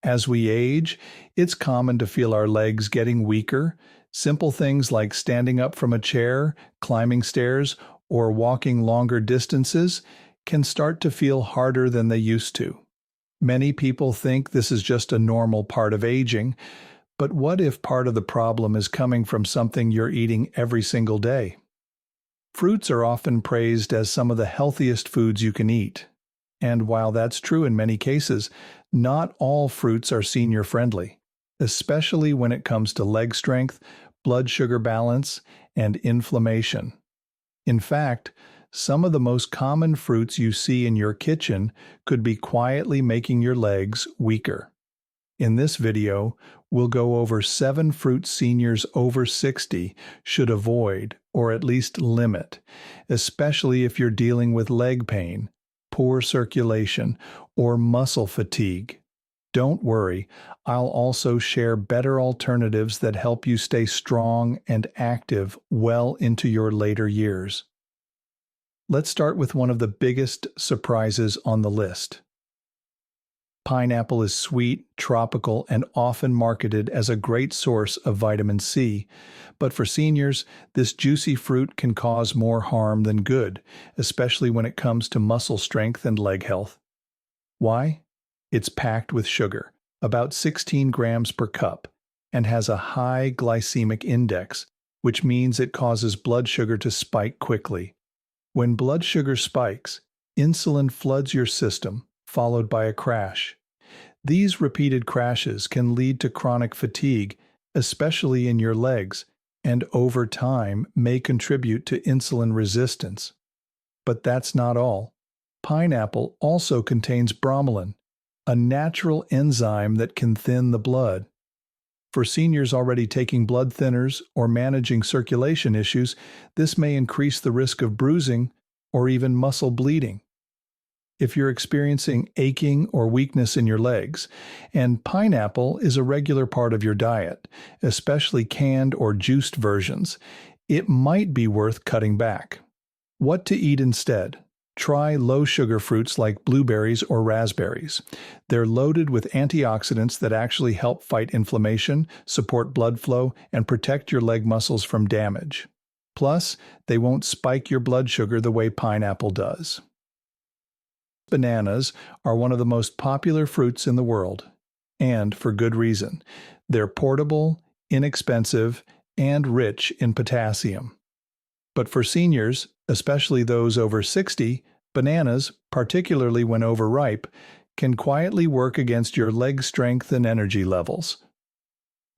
As we age, it's common to feel our legs getting weaker. Simple things like standing up from a chair, climbing stairs, or walking longer distances can start to feel harder than they used to. Many people think this is just a normal part of aging, but what if part of the problem is coming from something you're eating every single day? Fruits are often praised as some of the healthiest foods you can eat. And while that's true in many cases, not all fruits are senior-friendly, especially when it comes to leg strength, blood sugar balance, and inflammation. In fact, some of the most common fruits you see in your kitchen could be quietly making your legs weaker. In this video, we'll go over 7 fruits seniors over 60 should avoid or at least limit, especially if you're dealing with leg pain, poor circulation, or muscle fatigue. Don't worry, I'll also share better alternatives that help you stay strong and active well into your later years. Let's start with one of the biggest surprises on the list. Pineapple is sweet, tropical, and often marketed as a great source of vitamin C, but for seniors, this juicy fruit can cause more harm than good, especially when it comes to muscle strength and leg health. Why? It's packed with sugar, about 16 grams per cup, and has a high glycemic index, which means it causes blood sugar to spike quickly. When blood sugar spikes, insulin floods your system, followed by a crash. These repeated crashes can lead to chronic fatigue, especially in your legs, and over time may contribute to insulin resistance. But that's not all. Pineapple also contains bromelain, a natural enzyme that can thin the blood. For seniors already taking blood thinners or managing circulation issues, this may increase the risk of bruising or even muscle bleeding. If you're experiencing aching or weakness in your legs, and pineapple is a regular part of your diet, especially canned or juiced versions, it might be worth cutting back. What to eat instead? Try low-sugar fruits like blueberries or raspberries. They're loaded with antioxidants that actually help fight inflammation, support blood flow, and protect your leg muscles from damage. Plus, they won't spike your blood sugar the way pineapple does. Bananas are one of the most popular fruits in the world, and for good reason. They're portable, inexpensive, and rich in potassium. But for seniors, especially those over 60, bananas, particularly when overripe, can quietly work against your leg strength and energy levels.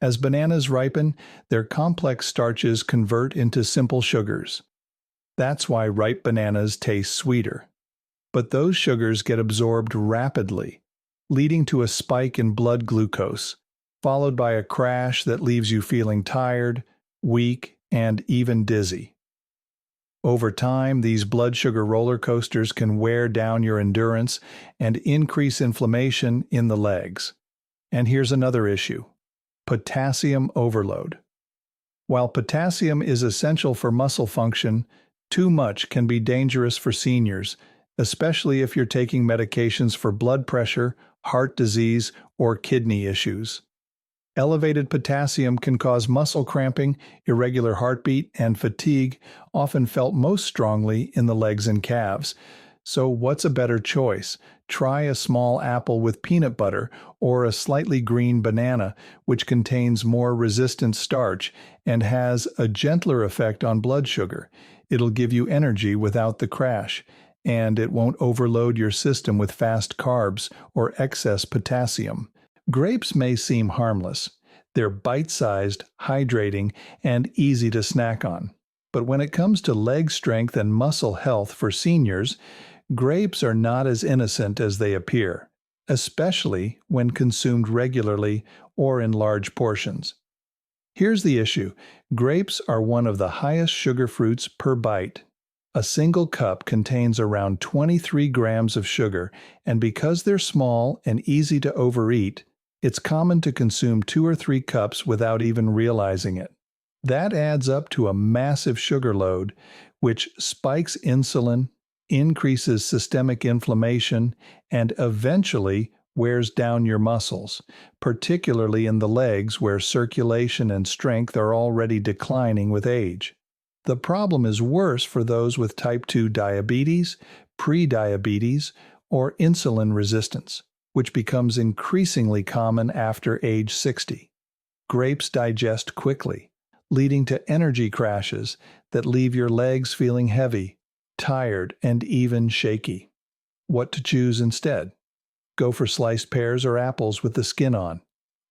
As bananas ripen, their complex starches convert into simple sugars. That's why ripe bananas taste sweeter. But those sugars get absorbed rapidly, leading to a spike in blood glucose, followed by a crash that leaves you feeling tired, weak, and even dizzy. Over time, these blood sugar roller coasters can wear down your endurance and increase inflammation in the legs. And here's another issue: potassium overload. While potassium is essential for muscle function, too much can be dangerous for seniors, especially if you're taking medications for blood pressure, heart disease, or kidney issues. Elevated potassium can cause muscle cramping, irregular heartbeat, and fatigue, often felt most strongly in the legs and calves. So what's a better choice? Try a small apple with peanut butter or a slightly green banana, which contains more resistant starch and has a gentler effect on blood sugar. It'll give you energy without the crash, and it won't overload your system with fast carbs or excess potassium. Grapes may seem harmless. They're bite-sized, hydrating, and easy to snack on. But when it comes to leg strength and muscle health for seniors, grapes are not as innocent as they appear, especially when consumed regularly or in large portions. Here's the issue: grapes are one of the highest sugar fruits per bite. A single cup contains around 23 grams of sugar, and because they're small and easy to overeat, it's common to consume 2 or 3 cups without even realizing it. That adds up to a massive sugar load, which spikes insulin, increases systemic inflammation, and eventually wears down your muscles, particularly in the legs where circulation and strength are already declining with age. The problem is worse for those with type 2 diabetes, prediabetes, or insulin resistance, which becomes increasingly common after age 60. Grapes digest quickly, leading to energy crashes that leave your legs feeling heavy, tired, and even shaky. What to choose instead? Go for sliced pears or apples with the skin on.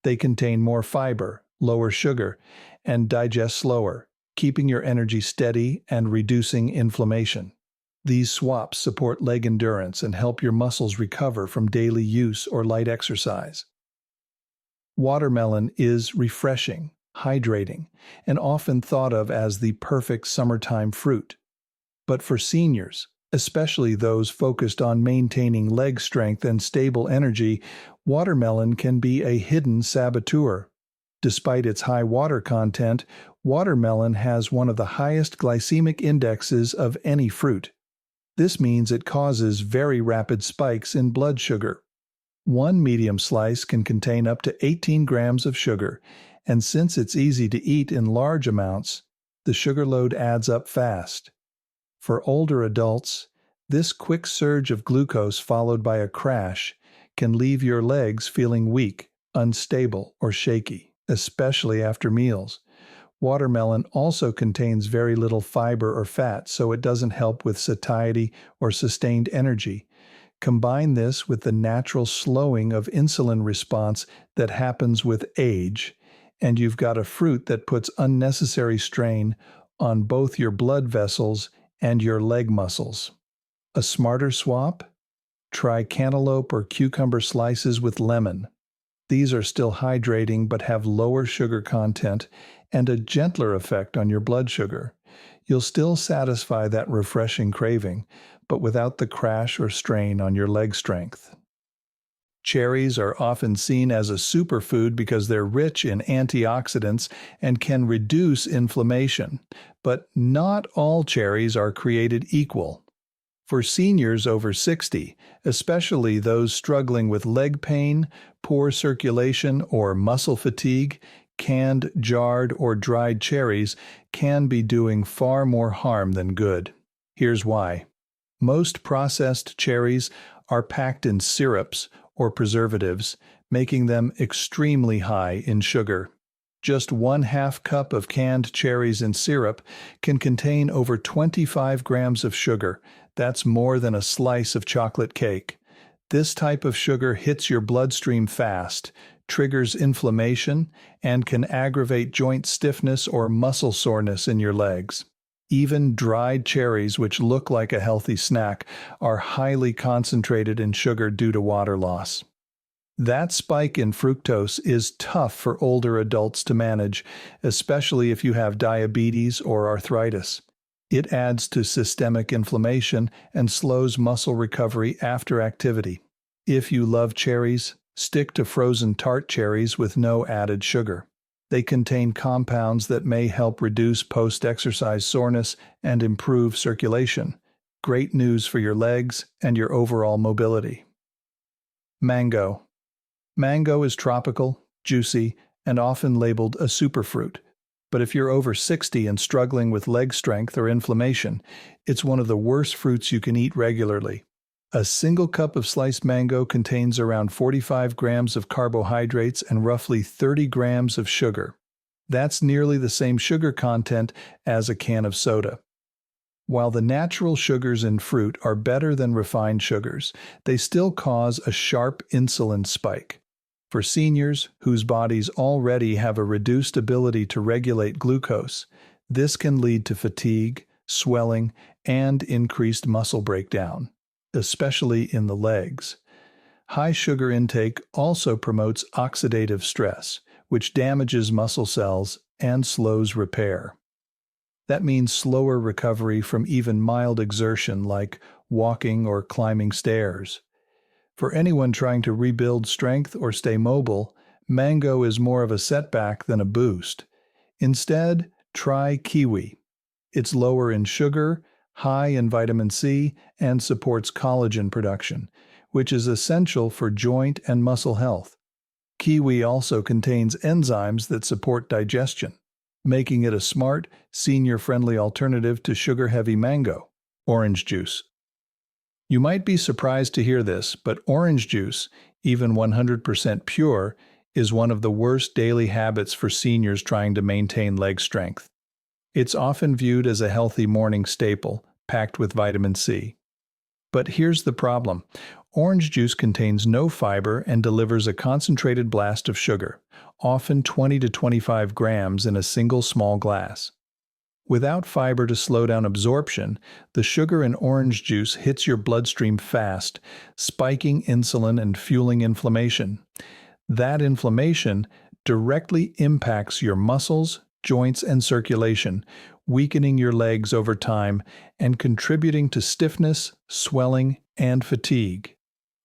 They contain more fiber, lower sugar, and digest slower, keeping your energy steady and reducing inflammation. These swaps support leg endurance and help your muscles recover from daily use or light exercise. Watermelon is refreshing, hydrating, and often thought of as the perfect summertime fruit. But for seniors, especially those focused on maintaining leg strength and stable energy, watermelon can be a hidden saboteur. Despite its high water content, watermelon has one of the highest glycemic indexes of any fruit. This means it causes very rapid spikes in blood sugar. One medium slice can contain up to 18 grams of sugar, and since it's easy to eat in large amounts, the sugar load adds up fast. For older adults, this quick surge of glucose followed by a crash can leave your legs feeling weak, unstable, or shaky, especially after meals. Watermelon also contains very little fiber or fat, so it doesn't help with satiety or sustained energy. Combine this with the natural slowing of insulin response that happens with age, and you've got a fruit that puts unnecessary strain on both your blood vessels and your leg muscles. A smarter swap? Try cantaloupe or cucumber slices with lemon. These are still hydrating but have lower sugar content and a gentler effect on your blood sugar. You'll still satisfy that refreshing craving, but without the crash or strain on your leg strength. Cherries are often seen as a superfood because they're rich in antioxidants and can reduce inflammation, but not all cherries are created equal. For seniors over 60, especially those struggling with leg pain, poor circulation, or muscle fatigue, canned, jarred, or dried cherries can be doing far more harm than good. Here's why. Most processed cherries are packed in syrups or preservatives, making them extremely high in sugar. Just 1/2 cup of canned cherries in syrup can contain over 25 grams of sugar. That's more than a slice of chocolate cake. This type of sugar hits your bloodstream fast, triggers inflammation, and can aggravate joint stiffness or muscle soreness in your legs. Even dried cherries, which look like a healthy snack, are highly concentrated in sugar due to water loss. That spike in fructose is tough for older adults to manage, especially if you have diabetes or arthritis. It adds to systemic inflammation and slows muscle recovery after activity. If you love cherries, stick to frozen tart cherries with no added sugar. They contain compounds that may help reduce post-exercise soreness and improve circulation. Great news for your legs and your overall mobility. Mango. Mango is tropical, juicy, and often labeled a superfruit. But if you're over 60 and struggling with leg strength or inflammation, it's one of the worst fruits you can eat regularly. A single cup of sliced mango contains around 45 grams of carbohydrates and roughly 30 grams of sugar. That's nearly the same sugar content as a can of soda. While the natural sugars in fruit are better than refined sugars, they still cause a sharp insulin spike. For seniors whose bodies already have a reduced ability to regulate glucose, this can lead to fatigue, swelling, and increased muscle breakdown, especially in the legs. High sugar intake also promotes oxidative stress, which damages muscle cells and slows repair. That means slower recovery from even mild exertion like walking or climbing stairs. For anyone trying to rebuild strength or stay mobile, mango is more of a setback than a boost. Instead, try kiwi. It's lower in sugar, high in vitamin C, and supports collagen production, which is essential for joint and muscle health. Kiwi also contains enzymes that support digestion, making it a smart, senior-friendly alternative to sugar-heavy mango. Orange juice. You might be surprised to hear this, but orange juice, even 100% pure, is one of the worst daily habits for seniors trying to maintain leg strength. It's often viewed as a healthy morning staple, packed with vitamin C. But here's the problem. Orange juice contains no fiber and delivers a concentrated blast of sugar, often 20 to 25 grams in a single small glass. Without fiber to slow down absorption, the sugar in orange juice hits your bloodstream fast, spiking insulin and fueling inflammation. That inflammation directly impacts your muscles, joints, and circulation, weakening your legs over time and contributing to stiffness, swelling, and fatigue.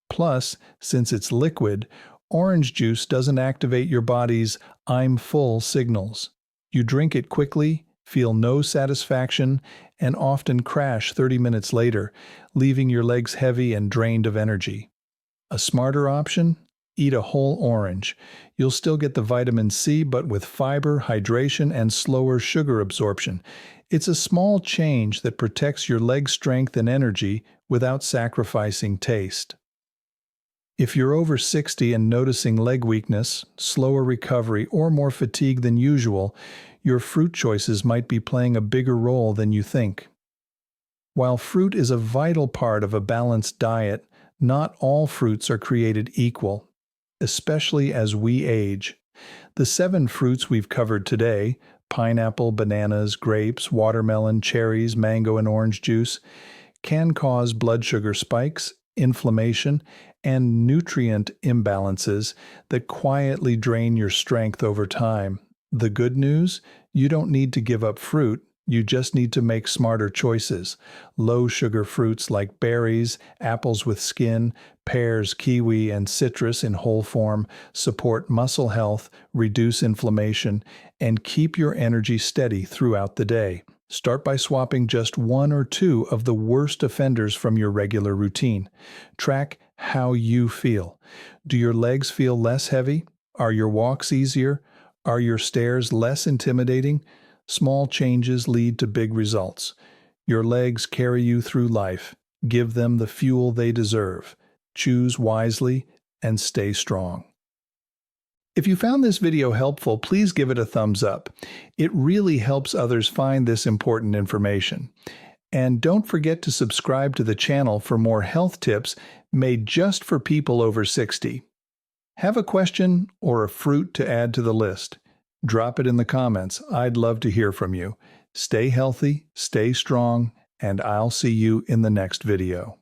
Plus, since it's liquid, orange juice doesn't activate your body's "I'm full" signals. You drink it quickly, feel no satisfaction, and often crash 30 minutes later, leaving your legs heavy and drained of energy. A smarter option? Eat a whole orange. You'll still get the vitamin C, but with fiber, hydration, and slower sugar absorption. It's a small change that protects your leg strength and energy without sacrificing taste. If you're over 60 and noticing leg weakness, slower recovery, or more fatigue than usual, your fruit choices might be playing a bigger role than you think. While fruit is a vital part of a balanced diet, not all fruits are created equal, especially as we age. The 7 fruits we've covered today, pineapple, bananas, grapes, watermelon, cherries, mango, and orange juice, can cause blood sugar spikes, inflammation, and nutrient imbalances that quietly drain your strength over time. The good news? You don't need to give up fruit. You just need to make smarter choices. Low-sugar fruits like berries, apples with skin, pears, kiwi, and citrus in whole form support muscle health, reduce inflammation, and keep your energy steady throughout the day. Start by swapping just 1 or 2 of the worst offenders from your regular routine. Track how you feel. Do your legs feel less heavy? Are your walks easier? Are your stairs less intimidating? Small changes lead to big results. Your legs carry you through life. Give them the fuel they deserve. Choose wisely and stay strong. If you found this video helpful, please give it a thumbs up. It really helps others find this important information. And don't forget to subscribe to the channel for more health tips made just for people over 60. Have a question or a fruit to add to the list? Drop it in the comments. I'd love to hear from you. Stay healthy, stay strong, and I'll see you in the next video.